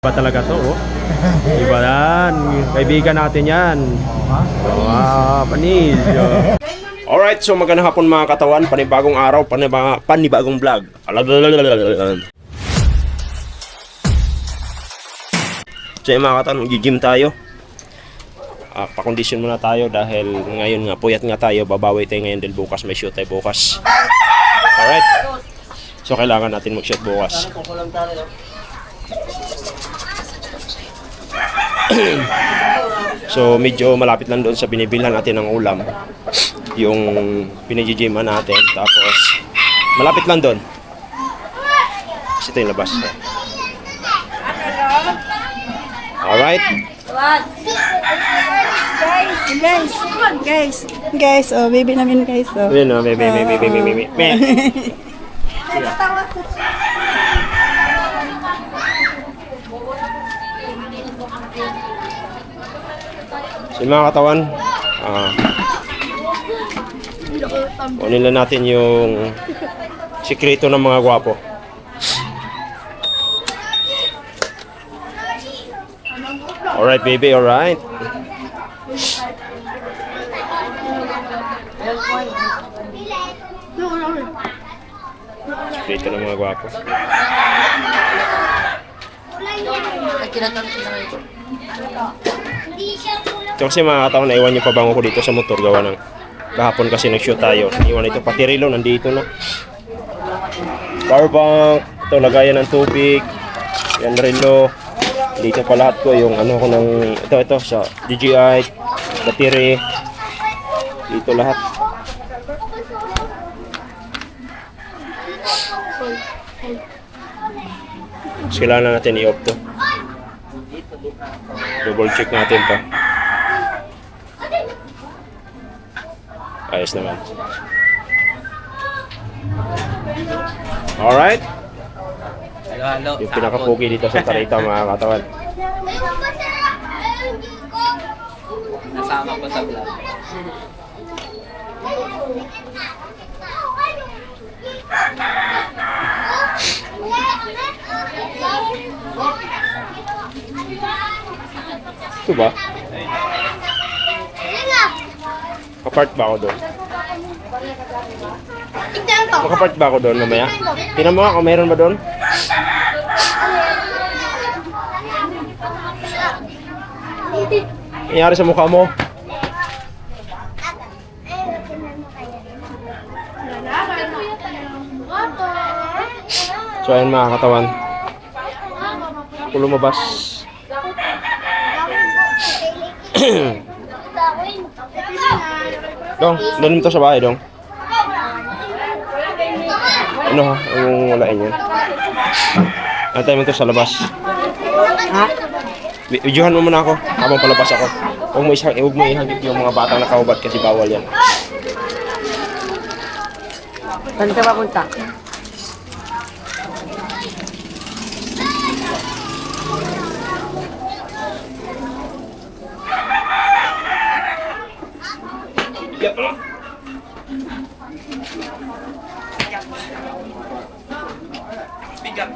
Iba talaga to, oh. Iba yan. Kaibigan natin yan. Panis. Alright, so magandang hapon mga katawan. Panibagong araw, panibagong vlog. So mga katawan, mag-gym tayo. Pa-condition muna tayo dahil ngayon nga, puyat nga tayo. Babawi tayo ngayon dahil bukas may shoot tayo bukas. Alright. So kailangan natin mag-shoot bukas. So medyo malapit lang doon sa binibilhan natin ng ulam, yung pinag-gyman natin. Tapos malapit lang doon kasi ito yung labas. Alright, guys, oh, baby namin guys, oh. yun o, baby. So mga katawan, kunin lang natin yung sikreto ng mga gwapo. Alright baby, alright. Sikreto ng mga gwapo. Ito kasi mga katawan, naiwan yung pabango ko dito sa motor. Gawa ng kahapon kasi nag-shoot tayo. Iwan ito, pati relo nandito na. Power bank, ito lagayan ng tubig. Yan relo. Dito pa lahat ko yung ano ko ng ito sa DJI, battery. Dito lahat. So, kailangan natin i-off to. Double check natin to. Ayos naman. Alright. Yung pinakapugi dito sa Tarita mga katawan. Nasama ko sa vlog. Ito ba? Kapart ba ako doon? Makapart ba ako doon mamaya? Tingnan mo nga kung meron ba doon? Nangyari sa mukha mo? So ayun mga katawan, kung lumabas Dong, dalim to sa bahay, Dong. Ano ha? Ang walain yun. Antay mo to sa labas. Ha? Videohan mo muna ako habang palabas ako. Huwag mo ihagip yung mga batang nakahubad kasi bawal yan. Saan ka papunta? Yep. Bigat.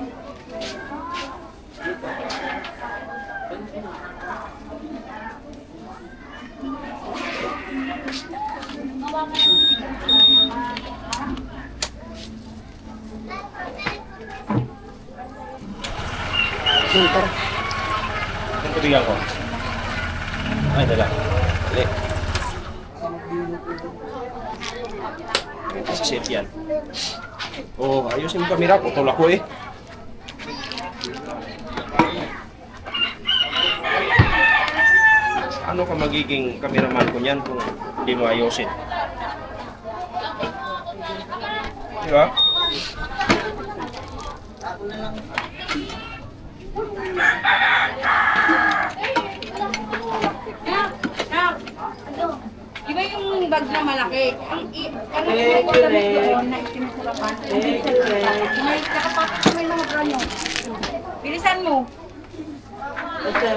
Motor. Ang tubigan ko. Ay, dala. Dali. Sa set yan. Oh, ayusin mo kamera. Putol ako eh. Ano ka magiging cameraman ko niyan kung hindi mo ayusin? Di ba? Iba yung bag na malaki. Ano yung damit doon na itinutulapan? May nakapatak may mga branyo. Bilisan mo. Bilisan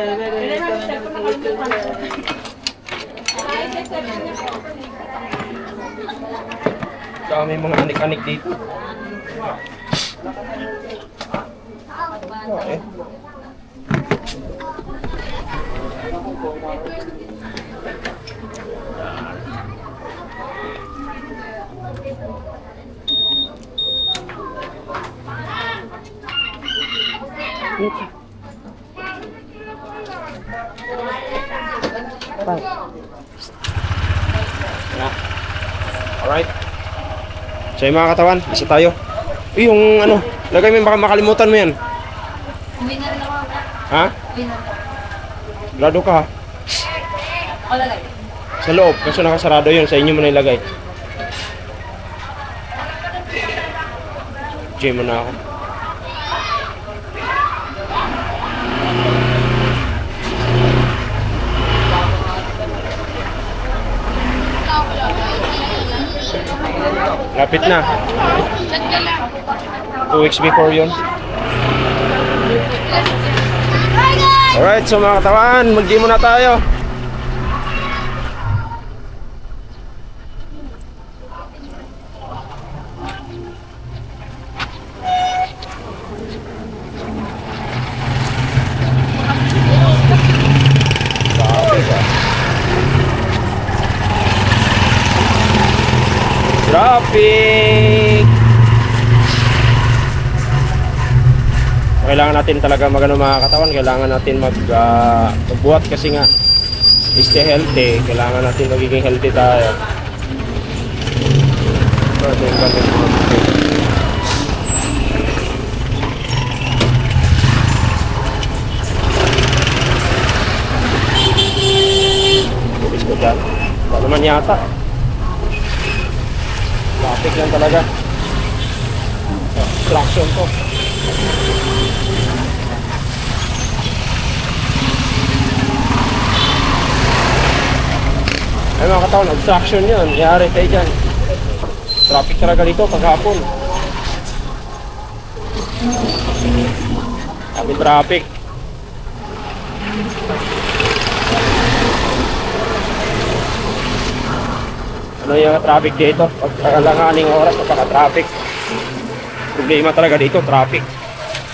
mo. Saka may mga anik-anik dito. Okay. Alright. So yung mga katawan, isa tayo. Yung ano, lagay mo yung baka makalimutan mo yan. Winner na ako. Ha? Winner. Grado ka ha? O, lalagay. Sa loob, kasi nakasarado yun. Sa inyo mo na ilagay. Gym mo na ako. Lapit na. 2 weeks before yun. Alright, so mga katawan, mag-gym muna tayo. Traffic! Kailangan natin talaga magano mga katawan, kailangan natin magbuhat kasi nga stay healthy, kailangan natin magiging healthy tayo. Bilis ko dyan. Ba naman yata. Traffic lang talaga. Traction to. Ay mga katawan, obstruction yun. Yari kayo dyan. Traffic talaga dito paghapon. Kami traffic. Ano yung traffic dito? Pagkalanganing oras, napaka-traffic. Problema talaga dito, traffic.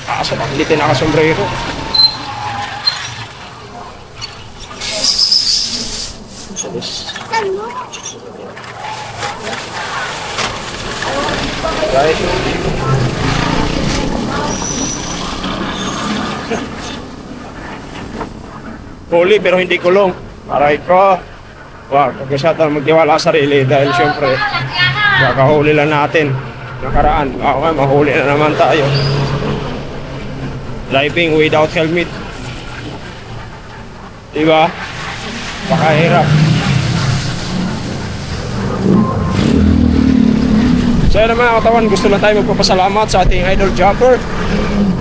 Kaso hindi tayo nakasombrero. Right. Huli pero hindi kulong. Aray ko. Wow, pagkasyatan magtiwala sa sarili dahil syempre kakahuli lang natin. Nakaraan. Okay, mahuli na naman tayo. Driving without helmet. Diba? Pakahirap. So yun mga katawan, gusto lang tayo magpapasalamat sa ating idol jumper.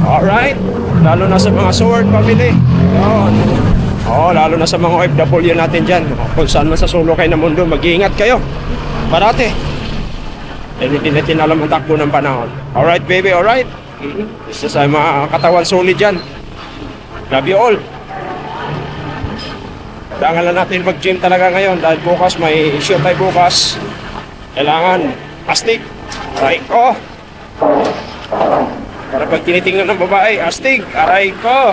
Alright. Lalo na sa mga sword family. Yun. Lalo na sa mga OFW natin dyan. Kung saan man sa sulok kayo ng mundo, mag-iingat kayo. Parati. Hindi natin alam ang takbo ng panahon. Alright baby, alright. Isa sa mga katawan solid dyan. Love you all. Kailangan lang natin mag-gym talaga ngayon dahil bukas may shoot tayo bukas. Kailangan astig. Aray ko. Para pag tinitingnan ng babae, astig. Aray ko.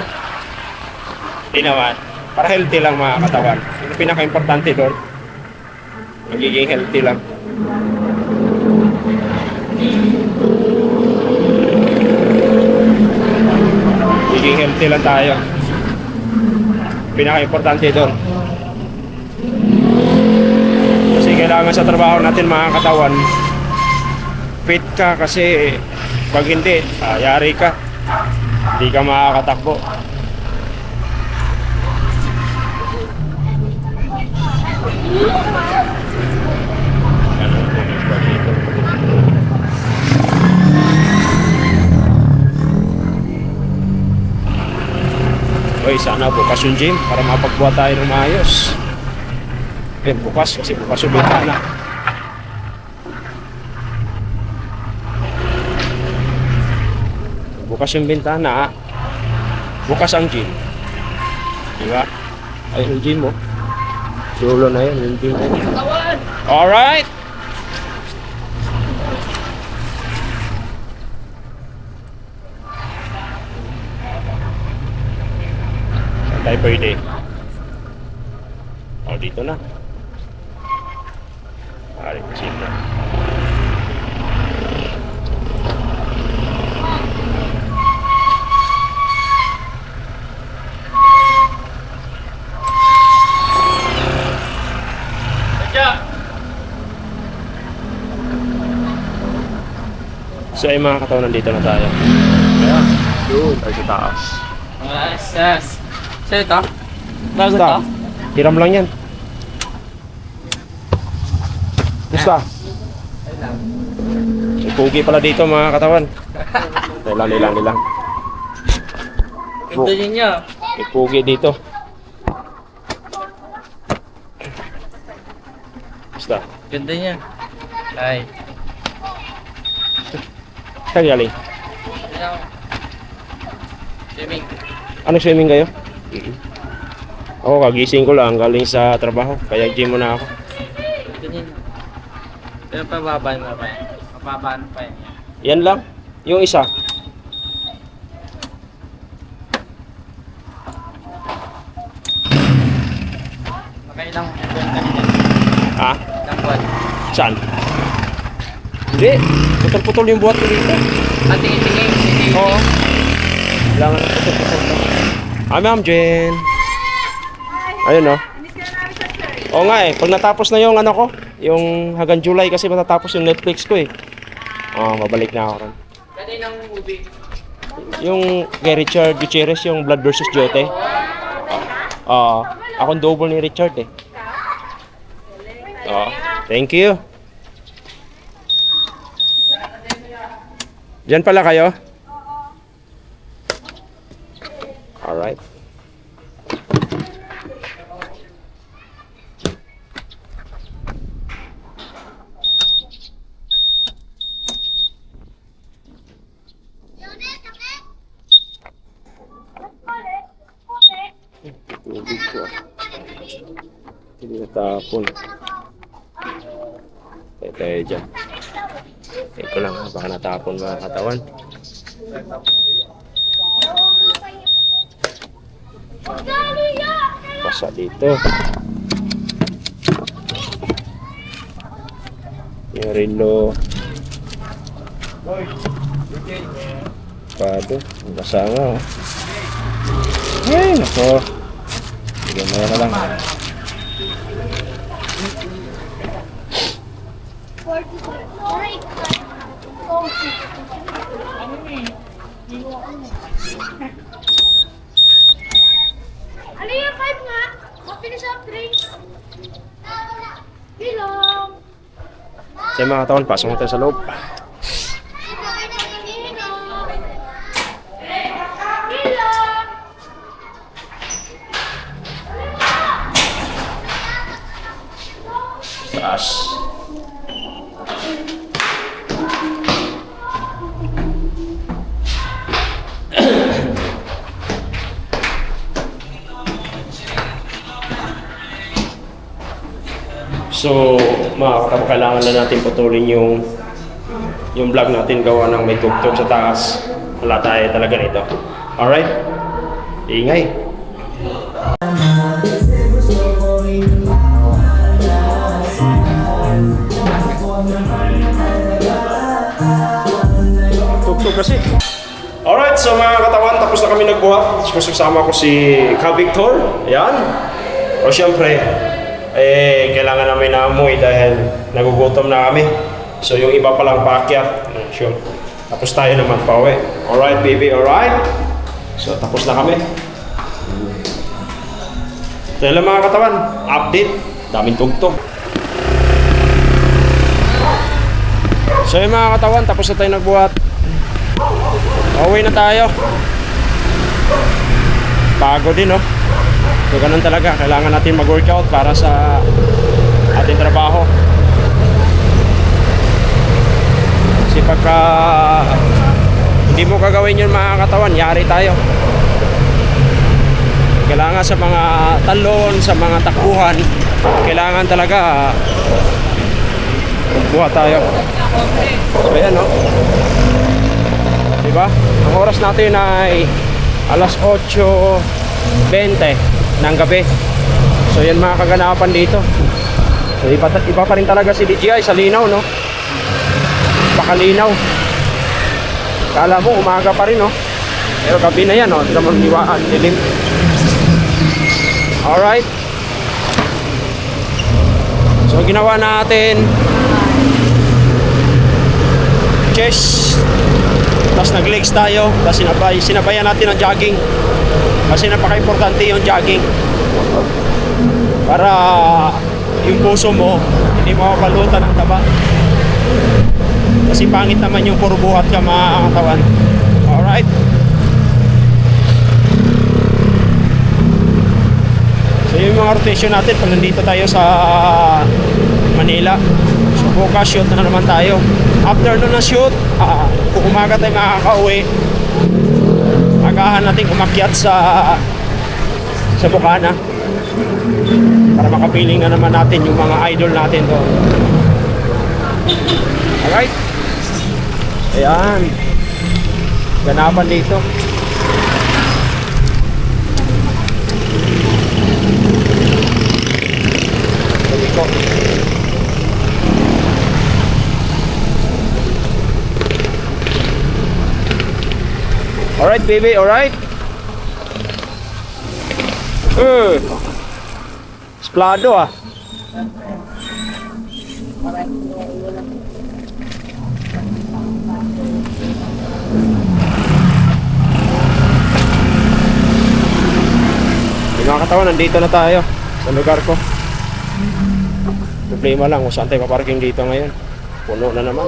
Hindi naman. Para healthy lang mga katawan. Yung pinaka-importante doon. Magiging healthy lang. Magiging healthy lang tayo. Pinaka-importante doon. Kasi kailangan sa trabaho natin mga katawan, fit ka kasi pag hindi, yari ka. Hindi ka makakatakbo. Uy, sana bukas yung gym para mapagbuhat tayo ng maayos. Bukas kasi bukas yung bintana. Bukas yung bintana. Bukas ang gym. Diba? Ay, yung gym mo. Dulo na yun, yung gym mo. Alright! Saan tayo pwede? O, dito na. Chip na. So ay mga katawan, nandito na tayo. Ayan. Doon, tayo sa taas. Yes. So ito? Bago to? Basta, hiram lang yan. Basta. May pugi pala dito mga katawan. Nilang. Ito din niya. May pugi dito. Basta. Ganda niya. Ay. Saan galing? Swimming. Ano swimming kayo? Ako kagising ko lang galing sa trabaho. Kaya gym muna ako. Ito din. Pero pababaan mo pa yan. Pababaan pa yan. Yan lang. Yung isa. Makailang buwan ka nila. Ha? Ilang buwan. Saan? Hindi. Putol-putol yung buhat ko dito. Tingin. Oo. Kailangan na putol-putol. Ma'am Jen. Ayun, no? Oo nga eh. Pag natapos na yung ano ko, yung hanggang July kasi matatapos yung Netflix ko eh. Mabalik na ako ron. Kaninang movie? Yung kay Richard Gutierrez, yung Blood vs. Jote. Akong double ni Richard eh. Thank you. Diyan pala kayo? Alright. Tubig ko. Hindi natapon. Tayo dyan. Ito lang ha, baka natapon mga katawan. Pasa dito. Yung relo. Pado. Ang basa nga oh. Ay, nako. Sige, mayroon na lang. Ano yung 5 nga? Coffee na soft drinks. Bilong. Sa mga katawan, pasok mo tayo sa loob. Taas. So, mga katawan, kailangan na natin putulin yung vlog natin gawa ng may tugtog sa taas. Wala tayo talaga nito. Alright? Ingay. Tugtog kasi. Alright, so mga katawan, tapos na kami nagbuhat. Kasama ko si Ka Victor. Ayan. O syempre, kailangan namin na amoy dahil nagugutom na kami. So yung iba palang paakyat. Sure. Tapos tayo naman pa uwi. Alright baby, alright? So tapos na kami. Dahil lang mga katawan, update. Daming tugtog. So yung mga katawan, tapos na tayo nagbuhat. Uwi na tayo. Bago din, no? So ganun talaga, kailangan natin mag-workout para sa ating trabaho. Kasi pagka hindi mo gagawin yun mga katawan, yari tayo. Kailangan sa mga talon, sa mga takbuhan, kailangan talaga buhat tayo. So ayan, no? Diba? Ang oras natin ay alas 8:20 ng gabi. So yan mga kaganapan dito. So iba pa rin talaga si DJI sa linaw, no? Pakalinaw. Kala mo umaga pa rin, no? Pero gabi na yan, no? Hindi naman liwaan, dilim. Alright. So ginawa natin chest, tapos nag-legs tayo, tapos sinabayan natin ang jogging kasi napaka-importante yung jogging para yung puso mo hindi mapapalutan ng taba, kasi pangit naman yung puro buhat ka mga katawan. Alright. So yung mga rotation natin pag nandito tayo sa Manila. So bukas shoot na naman tayo. After nun na shoot, kung umaga tayo makakauwi, agahan natin umakyat sa Bukana para makapiling na naman natin yung mga idol natin doon. Alright. Ayan. Ganapan dito. Ito. Alright baby, alright. Splado ah. Mga katawan, nandito na tayo sa lugar ko. Problema lang kung saan tayo paparking dito ngayon. Puno na naman.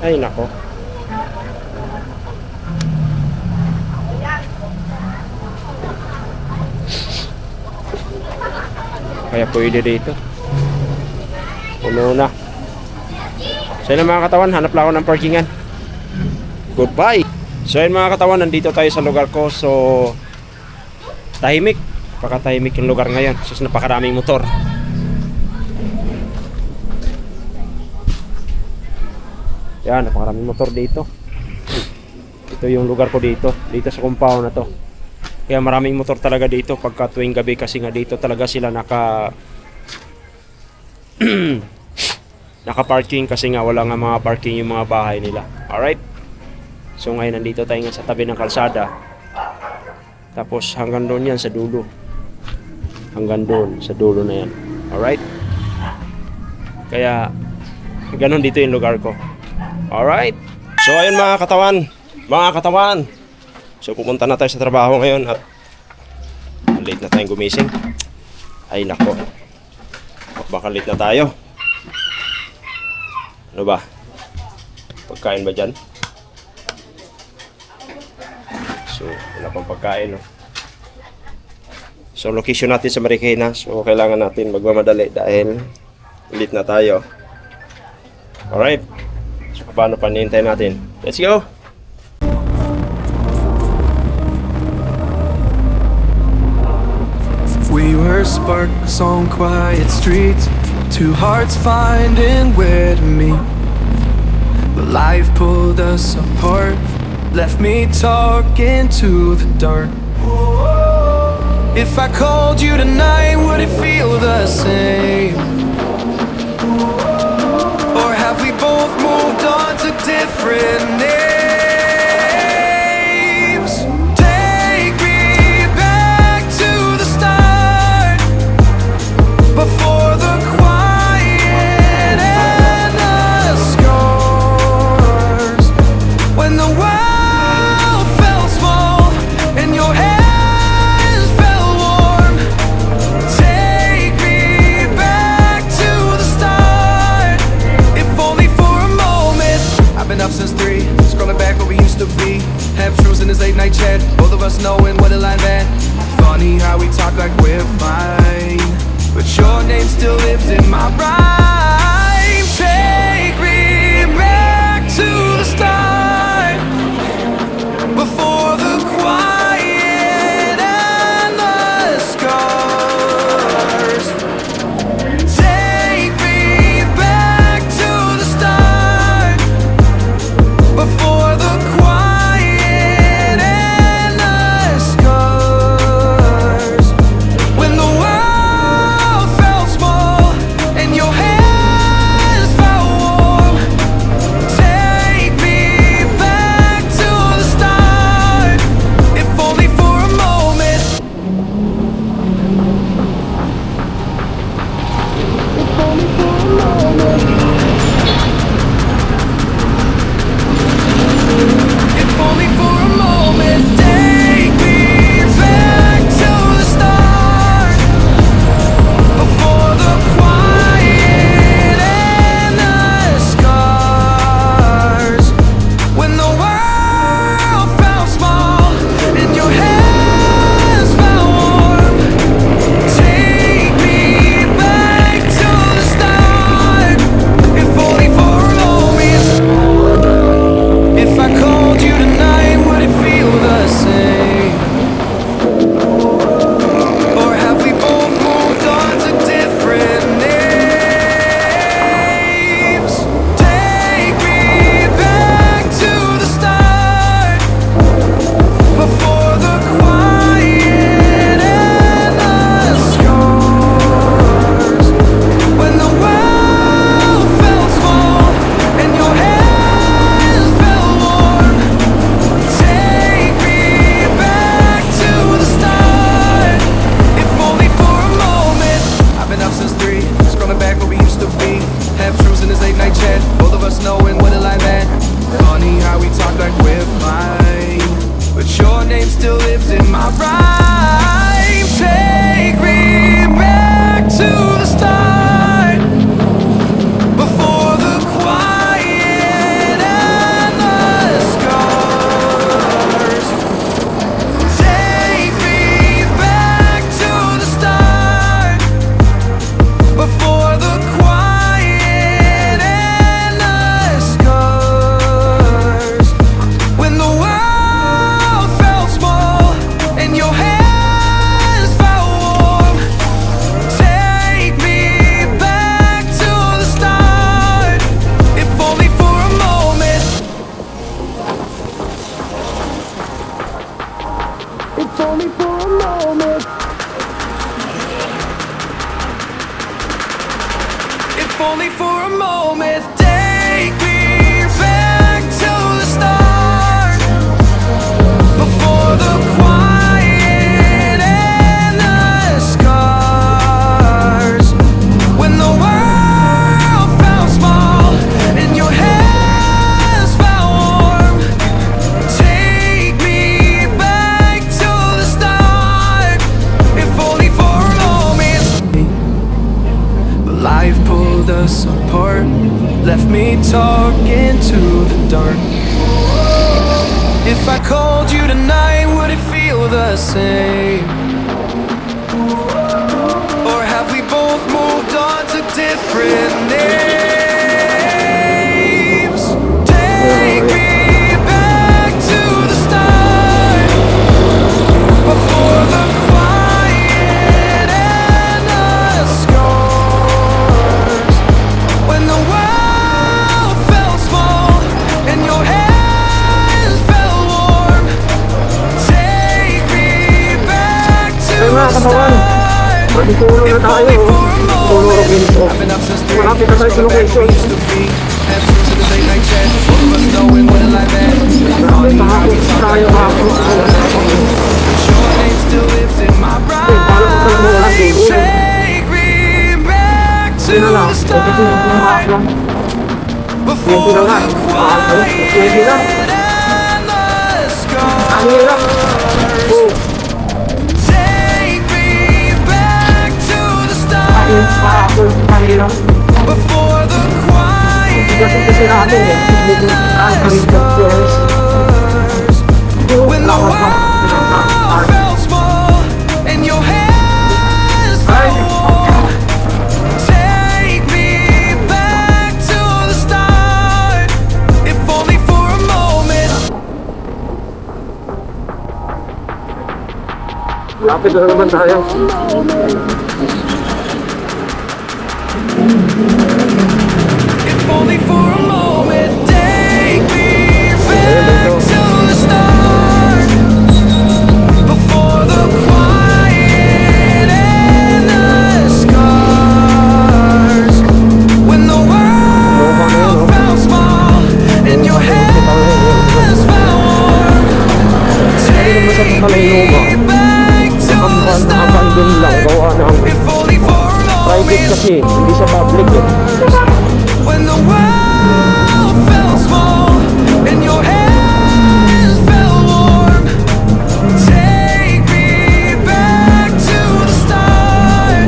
Ay nako. Kaya pwede dito. Puno na. So yun mga katawan, hanap lang ako ng parkingan. Goodbye. So yun mga katawan, nandito tayo sa lugar ko. So tahimik. Pakatahimik yung lugar ngayon. So napakaraming motor. Yan, napakaraming motor dito. Ito yung lugar ko dito. Dito sa compound na to. Kaya maraming motor talaga dito pagka tuwing gabi, kasi nga dito talaga sila naka-parking, kasi nga wala nga mga parking yung mga bahay nila. Alright. So ngayon nandito tayo nga sa tabi ng kalsada. Tapos hanggang doon yan sa dulo. Hanggang doon sa dulo na yan. Alright. Kaya ganun dito yung lugar ko. Alright. So ayun mga katawan. Mga katawan. So pupunta na tayo sa trabaho ngayon at late na tayong gumising. Ay nako. Baka late na tayo. Ano ba? Pagkain ba dyan? So wala pang pagkain, no? So location natin sa Marikina. So kailangan natin magmamadali dahil late na tayo. Alright. So paano pa nihintay natin? Let's go! We were sparks on quiet streets, two hearts finding where to meet. But life pulled us apart, left me talking to the dark. If I called you tonight, would it feel the same? Or have we both moved on to different names? Take me back to the start, before the quiet and the scars. When the world felt small and your hands felt warm. Take me back to the start, if only for a moment. I've been up since 3, scrolling back where we used to be. Half truths in this late night chat, both of us knowing where the line at. Funny how we talk like we're fine, but your name still lives in my rhyme. Take me back to the start, before the quiet and the scars. Take me back to the start, before the quiet and the scars. When If only for a moment, take me back to the start. Before the quiet and the scars. When the world felt small and your hands felt warm. Take me back to the start. If only for a moment. But life pulled us apart, left me talking to the dark. If I called you tonight, would it feel the same? Or have we both moved on to different names? Take me back to the start. Before the quiet and the scars. When the world felt small and your hands felt warm. Take me back to the start. If only for a moment. I've been up since 3. Going back where we used to be. Ever since the late night chat, both of us knowing what a life had. Funny how we talk like but your name still lives in my brain. Take me back to the start. Before the quiet and the scars. Take me back to the start. Before the quiet and the scars. When the world felt small and your hands felt warm. Take me back to the start. If only for a moment. Lapit na naman tayo. If only for a moment, take me back to the start. Before the quiet and the scars. When the world felt small and your hands felt warm. Take me back to the start. If only for a Private moment. kasi, hindi siya public eh. When the world felt small and your hands felt warm. Take me back to the start.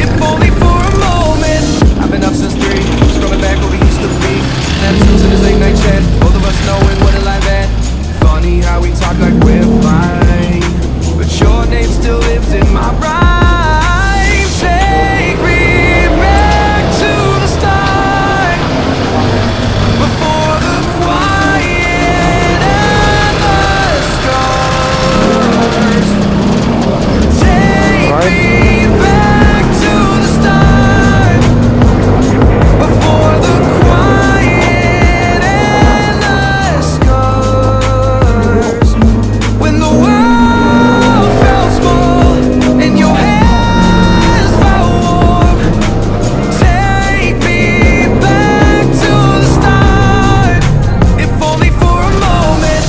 If only for a moment. I've been up since 3, scrolling back where we used to be. Never since this late night chat, both of us knowing what a life had. Funny how we talk like we're fine, but your name still lives in my brain. Take me back to the start. Before the quiet and the scars. Take me back to the start. Before the quiet and the scars. When the world felt small and your hands felt warm. Take me back to the start. If only for a moment.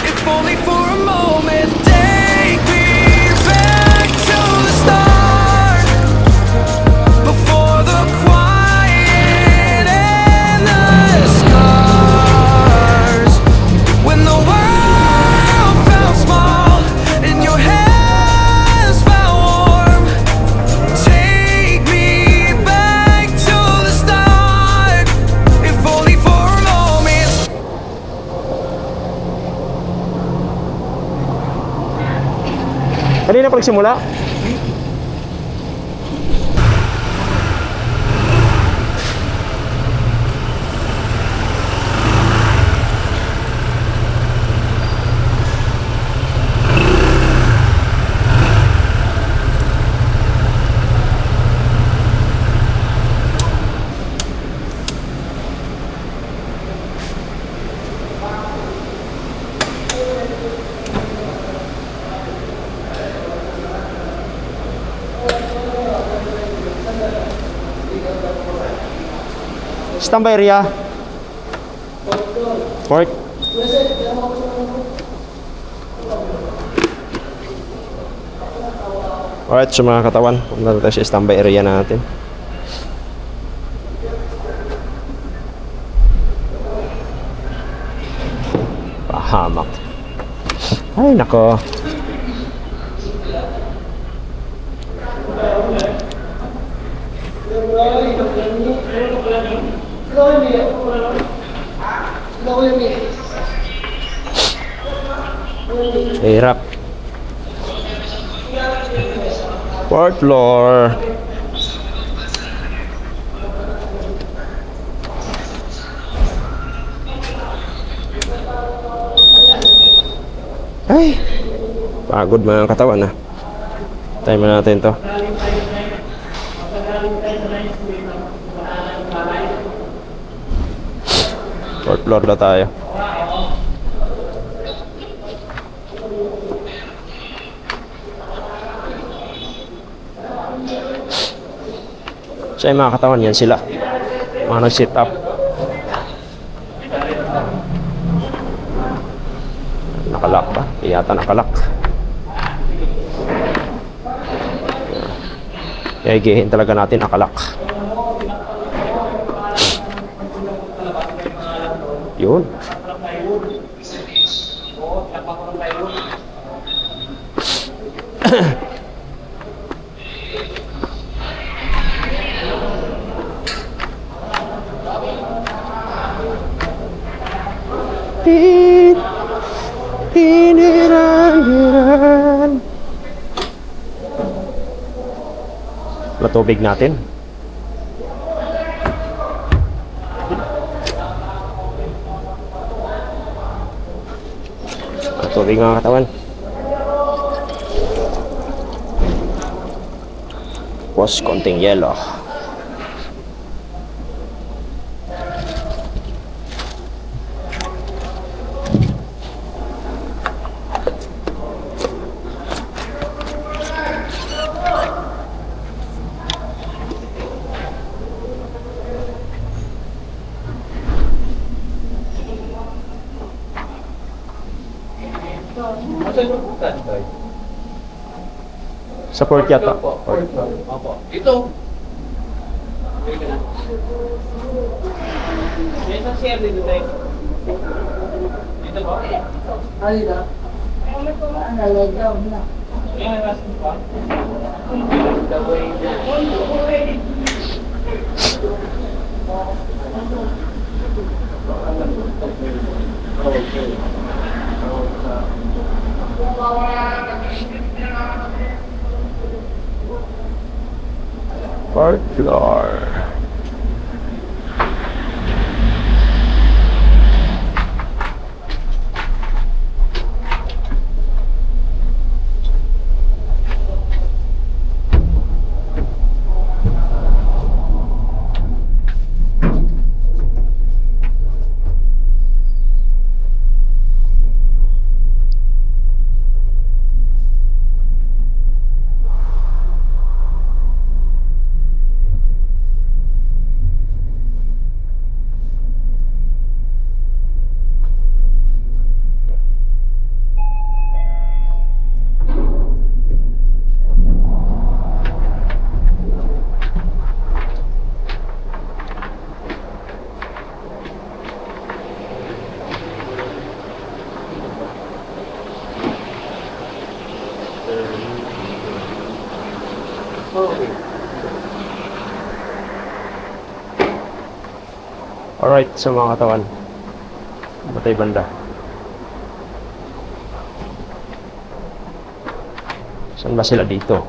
If only for a moment, take me back to the start. Before the quiet and the scars. When the world felt small and your hands felt warm. Take me back to the start. If only for a moment. Kanina pa nagsimula? Standby area. Pork. Alright, so mga katawan, punta na tayo sa standby area natin. Pahamak. Ay, nako. Hirap. Fourth floor. Ay, pagod mga katawan ah. Time na natin to. Fourth floor na tayo. So yung mga katawan, yan sila. Mga nag-sit up. Nakalak ba? Iyata nakalak. Iigihin talaga natin nakalak. Yun. Tubig natin. Tubig mga katawan. Tapos konting yelo. Support yata. Opo. Ito. May isang share dito tayo. Dito ba? Dito. Yan, nasin pa. Fourth floor. Alright, sa mga katawan. Batay banda. Saan ba sila dito?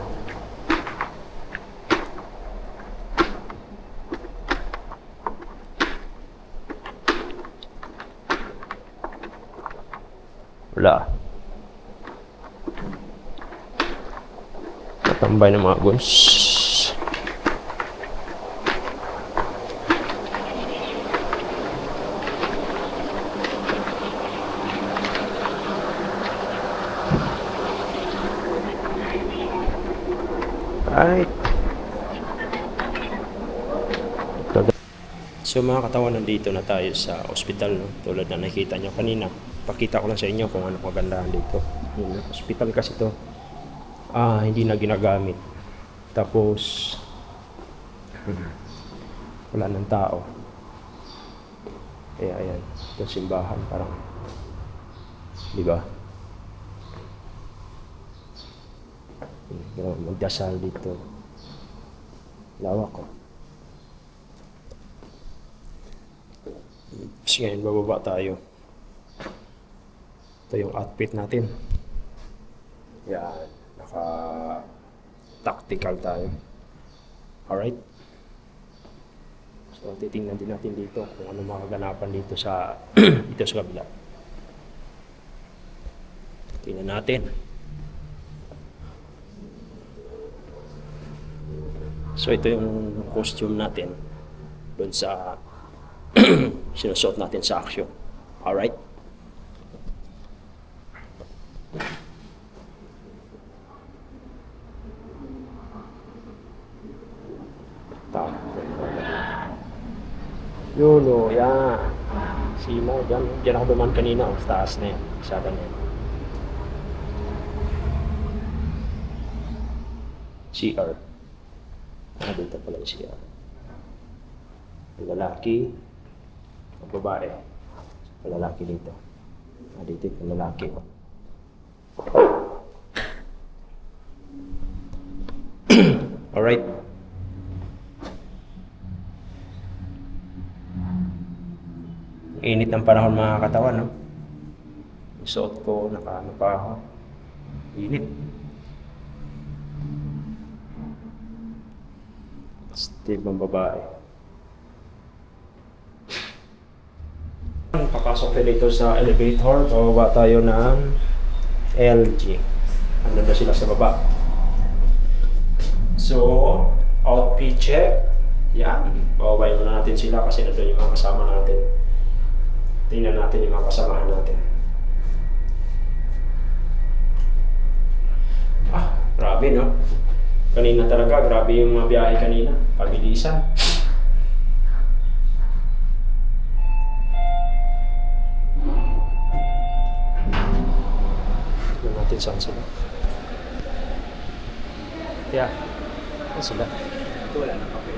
Wala. Natambay ng mga guns. Right. So mga katawan, nandito na tayo sa ospital, no? Tulad na nakita nyo kanina. Pakita ko lang sa inyo kung ano kagandahan dito. Yun, ospital kasi to. Hindi na ginagamit. Tapos wala ng tao. Kaya ayan, ito simbahan parang, di ba? Magdasal dito. Lawak ko. Kasi ngayon bababa tayo. Ito yung outfit natin. Yan, naka-tactical tayo. Alright? So titingnan din natin dito kung ano makaganapan dito sa dito sa kabila. Tingnan natin. So ito yung costume natin doon sa sinusuot natin sa action. Alright? Yun o, yan. Sino, dyan ako duman kanina. O, sa taas na yan. Isada na yan. CR. Dito pala yung CR. Ang lalaki. Ang babae. Ang lalaki dito. Dito yung lalaki. Alright. Init ng panahon mga katawan, no? Yung suot ko, nakaano pa ako. Init. Steve ng babae. Papasok tayo dito sa elevator. Bababa tayo ng LG. Andun na sila sa baba. So, outfit check. Yan. Bababayin muna natin sila kasi nandun yung mga kasama natin. Tingnan natin yung mga kasamahan natin. Grabe, no? Kanina talaga, grabe yung mga biyahe kanina. Pabilisan. Tingnan natin saan sila. Kaya, saan sila? Wala na kape.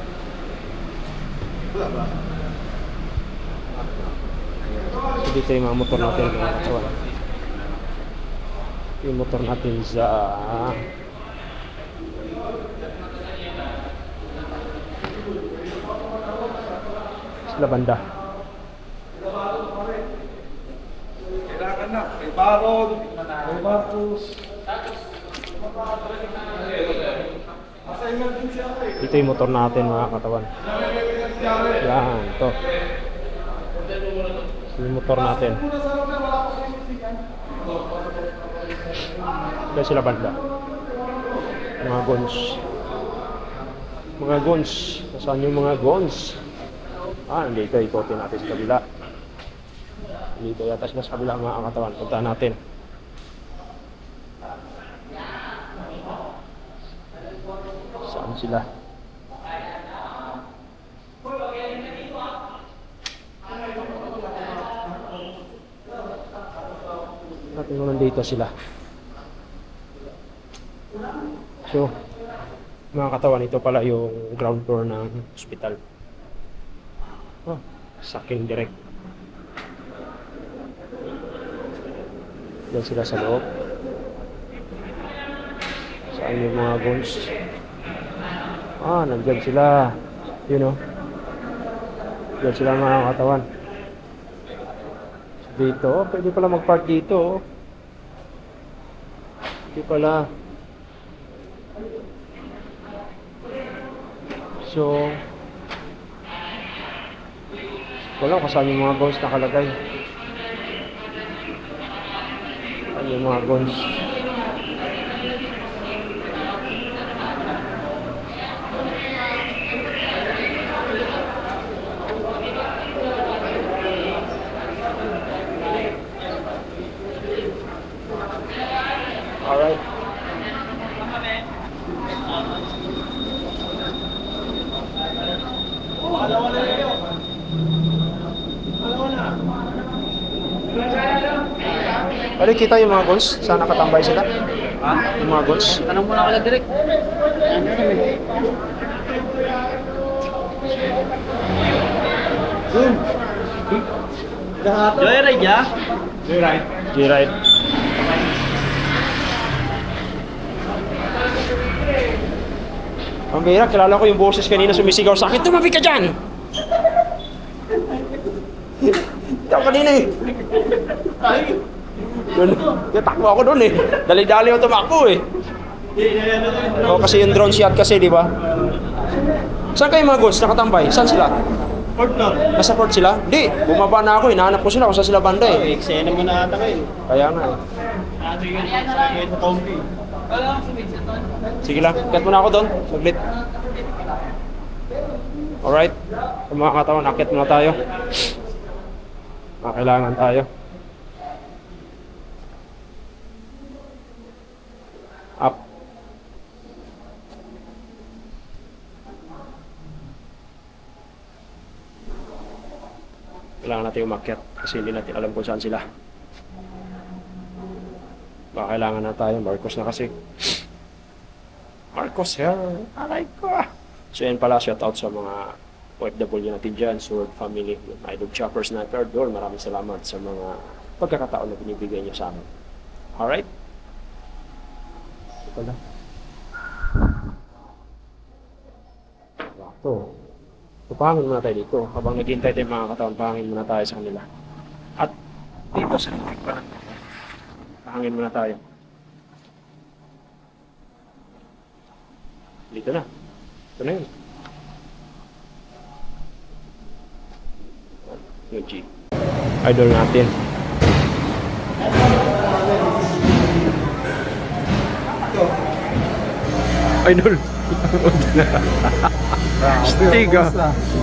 Wala ba? So dito yung mga motor natin. Yung motor natin sa sila banda. Kailangan na. May barod. May batos. Dito yung motor natin mga katawan. Yan, ito. Yung motor natin. Kaya sila banda. Mga gons. Mga gons. Saan yung mga gons? Nandito. Ikotin natin sa kabila. Dito yata sila sa kabila mga katawan. Puntahan natin. Saan sila? Natin kung nandito sila. So, mga katawan, ito pala yung ground floor ng hospital. Saking direct. Diyan sila sa loob. Saan yung mga gons? Nandyan sila. You know. Diyan sila mga katawan. Dito, pwede pala mag-park dito. Pwede pala. So, wala kung saan yung mga gons nakalagay. Saan yung mga gons? Alright. Pwede kita yung mga goals? Saan nakatambay sila? Ha? Yung mga goals? Tanong muna kala direct. Joyride ya? G-Ride. Ang bihira, kilala ko yung boses kanina sumisigaw sa akin, tumabi ka dyan! Hindi ako kanina eh. Natakbo ako doon eh. Dali-dali ako tumakbo eh. O kasi yung drone shot kasi, di ba? Saan kayo mga goals? Nakatambay? Saan sila? Port na. Nasa port sila? Di, bumaba na ako. Hinahanap ko sila kung saan sila banda eh. Eksena mo na ata kayo. Kaya nga eh. Ano yun? Sa comfy. Wala akong sumisa doon. Sige lang, cut muna ako doon. Saglit. Alright. Kung mga katawan, akit muna tayo. Kailangan tayo. Up. Kailangan natin umakyat kasi hindi natin alam kung saan sila. Baka kailangan na tayo. Marcos na kasi. Marcos here. Aray ko. So yan pala, shout out sa mga OFW natin dyan, Sword Family, Idol Chopper, Sniper, Door. Maraming salamat sa mga pagkakataon na binibigay niyo sa amin. Alright? Ito na. Ito. Pahangin muna tayo dito. Habang naghihintay tayo mga katawan, pahangin muna tayo sa kanila. At dito sa likod pa lang. Pahangin muna tayo. Dito na. Ito na yun. Yung G. Idol natin. Idol. Stiga.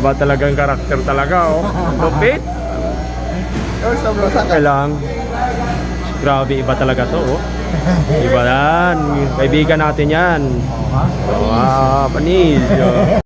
Iba talagang karakter talaga, oh. Lupit. Kailang. Grabe, iba talaga to, oh. Iba yan. Kaibigan natin yan. Panis.